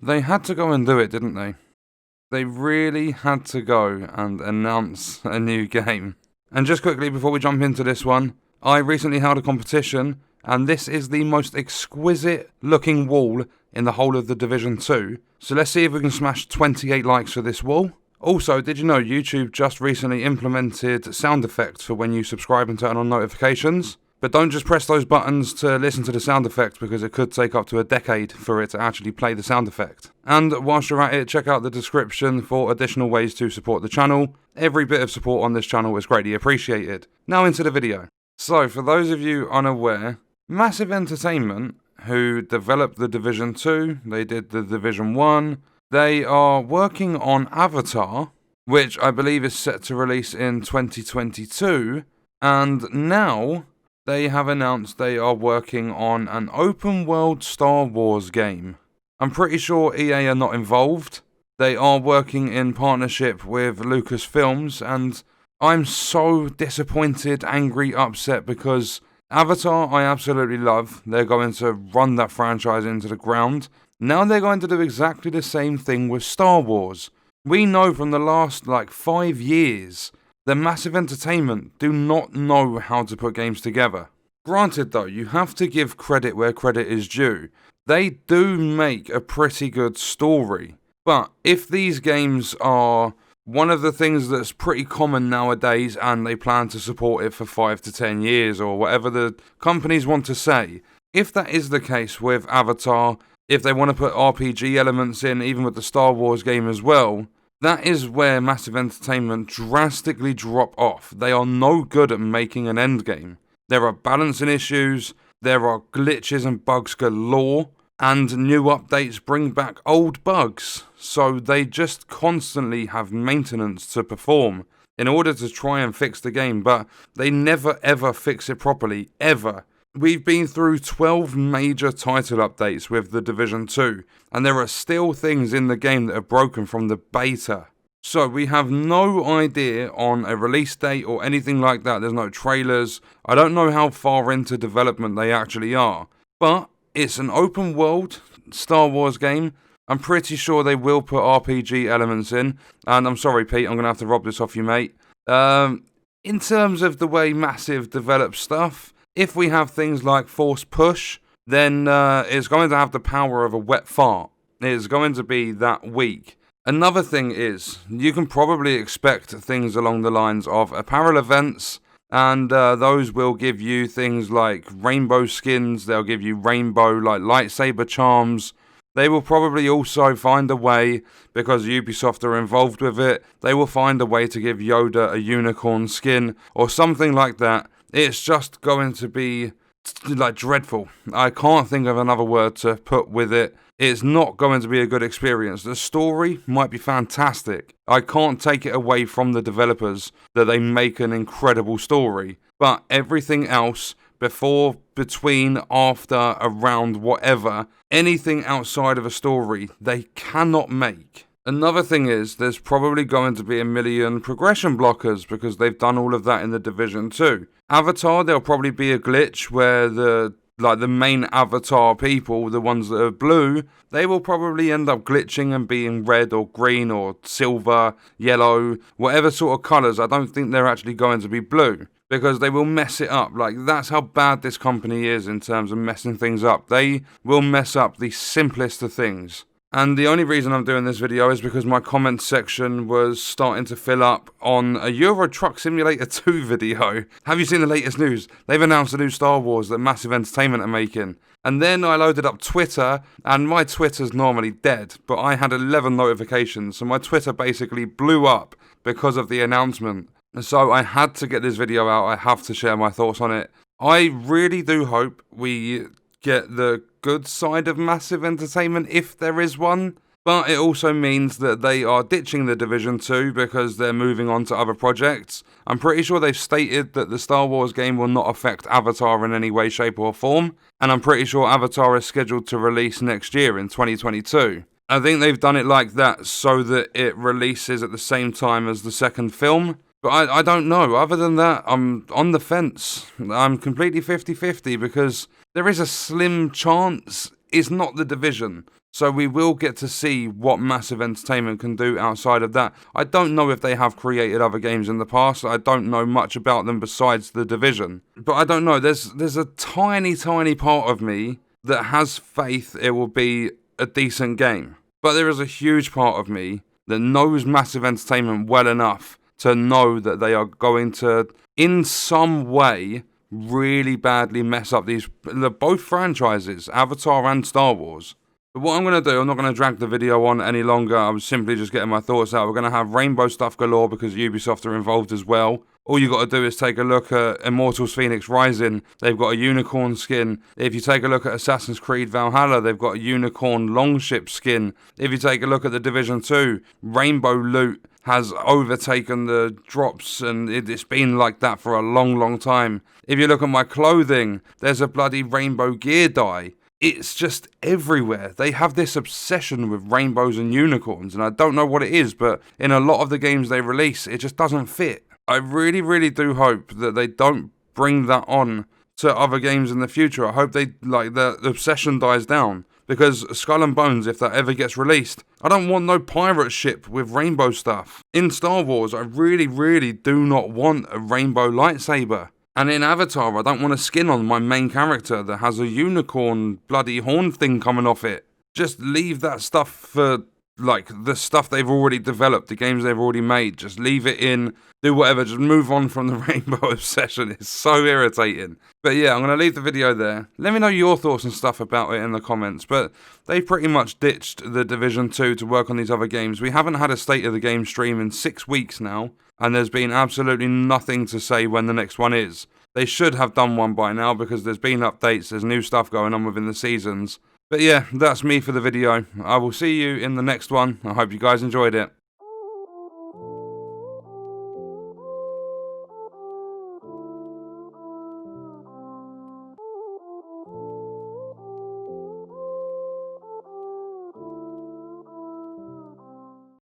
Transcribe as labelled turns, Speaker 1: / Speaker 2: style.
Speaker 1: They had to go and do it, didn't they? They really had to go and announce a new game. And just quickly before we jump into this one, I recently held a competition, and this is the most exquisite looking wall in the whole of the Division 2. So let's see if we can smash 28 likes for this wall. Also, did you know YouTube just recently implemented sound effects for when you subscribe and turn on notifications? But don't just press those buttons to listen to the sound effect, because it could take up to a decade for it to actually play the sound effect. And whilst you're at it, check out the description for additional ways to support the channel. Every bit of support on this channel is greatly appreciated. Now into the video. So, for those of you unaware, Massive Entertainment, who developed the Division 2, they did the Division 1, they are working on Avatar, which I believe is set to release in 2022, and now they have announced they are working on an open-world Star Wars game. I'm pretty sure EA are not involved. They are working in partnership with Lucasfilms, and I'm so disappointed, angry, upset, because Avatar I absolutely love. They're going to run that franchise into the ground. Now they're going to do exactly the same thing with Star Wars. We know from the last 5 years that Massive Entertainment do not know how to put games together. Granted though, you have to give credit where credit is due. They do make a pretty good story. But if these games are one of the things that's pretty common nowadays, and they plan to support it for 5 to 10 years or whatever the companies want to say, if that is the case with Avatar, if they want to put RPG elements in, even with the Star Wars game as well, that is where Massive Entertainment drastically drop off. They are no good at making an endgame. There are balancing issues, there are glitches and bugs galore, and new updates bring back old bugs. So they just constantly have maintenance to perform in order to try and fix the game, but they never ever fix it properly, ever. We've been through 12 major title updates with the Division 2, and there are still things in the game that are broken from the beta. So we have no idea on a release date or anything like that. There's no trailers. I don't know how far into development they actually are. But it's an open world Star Wars game. I'm pretty sure they will put RPG elements in. And I'm sorry, Pete, I'm going to have to rob this off you, mate. In terms of the way Massive develops stuff, if we have things like Force Push, then it's going to have the power of a wet fart. It's going to be that weak. Another thing is, you can probably expect things along the lines of apparel events, and those will give you things like rainbow skins, they'll give you rainbow lightsaber charms. They will probably also find a way, because Ubisoft are involved with it, they will find a way to give Yoda a unicorn skin or something like that. It's just going to be dreadful. I can't think of another word to put with it. It's not going to be a good experience. The story might be fantastic. I can't take it away from the developers that they make an incredible story. But everything else, before, between, after, around, whatever, anything outside of a story, they cannot make. Another thing is, there's probably going to be a million progression blockers, because they've done all of that in the Division 2. Avatar, there'll probably be a glitch where the main Avatar people, the ones that are blue, they will probably end up glitching and being red or green or silver, yellow, whatever sort of colours. I don't think they're actually going to be blue, because they will mess it up. That's how bad this company is in terms of messing things up. They will mess up the simplest of things. And the only reason I'm doing this video is because my comment section was starting to fill up on a Euro Truck Simulator 2 video. Have you seen the latest news? They've announced a new Star Wars that Massive Entertainment are making. And then I loaded up Twitter, and my Twitter's normally dead, but I had 11 notifications, so my Twitter basically blew up because of the announcement. So I had to get this video out. I have to share my thoughts on it. I really do hope we get the good side of Massive Entertainment, if there is one, but it also means that they are ditching the Division 2 because they're moving on to other projects. I'm pretty sure they've stated that the Star Wars game will not affect Avatar in any way, shape or form, and I'm pretty sure Avatar is scheduled to release next year in 2022. I think they've done it like that so that it releases at the same time as the second film. But I don't know. Other than that, I'm on the fence. I'm completely 50-50 because there is a slim chance it's not the Division. So we will get to see what Massive Entertainment can do outside of that. I don't know if they have created other games in the past. I don't know much about them besides The Division. But I don't know, there's a tiny part of me that has faith it will be a decent game. But there is a huge part of me that knows Massive Entertainment well enough to know that they are going to, in some way, really badly mess up both franchises, Avatar and Star Wars. But what I'm going to do, I'm not going to drag the video on any longer. I was simply just getting my thoughts out. We're going to have rainbow stuff galore because Ubisoft are involved as well. All you got to do is take a look at Immortals Phoenix Rising. They've got a unicorn skin. If you take a look at Assassin's Creed Valhalla, they've got a unicorn longship skin. If you take a look at The Division 2, rainbow loot has overtaken the drops, and it's been like that for a long time. If you look at my clothing, there's a bloody rainbow gear dye. It's just everywhere. They have this obsession with rainbows and unicorns, and I don't know what it is, but in a lot of the games they release, it just doesn't fit. I really do hope that they don't bring that on to other games in the future. I hope the obsession dies down. Because Skull and Bones, if that ever gets released, I don't want no pirate ship with rainbow stuff. In Star Wars, I really do not want a rainbow lightsaber. And in Avatar, I don't want a skin on my main character that has a unicorn bloody horn thing coming off it. Just leave that stuff for, the stuff they've already developed, the games they've already made. Just leave it in, do whatever, just move on from the rainbow obsession. It's so irritating. But yeah, I'm going to leave the video there. Let me know your thoughts and stuff about it in the comments. But they've pretty much ditched The Division 2 to work on these other games. We haven't had a State of the Game stream in 6 weeks now, and there's been absolutely nothing to say when the next one is. They should have done one by now because there's been updates, there's new stuff going on within the seasons. But yeah, that's me for the video. I will see you in the next one. I hope you guys enjoyed it.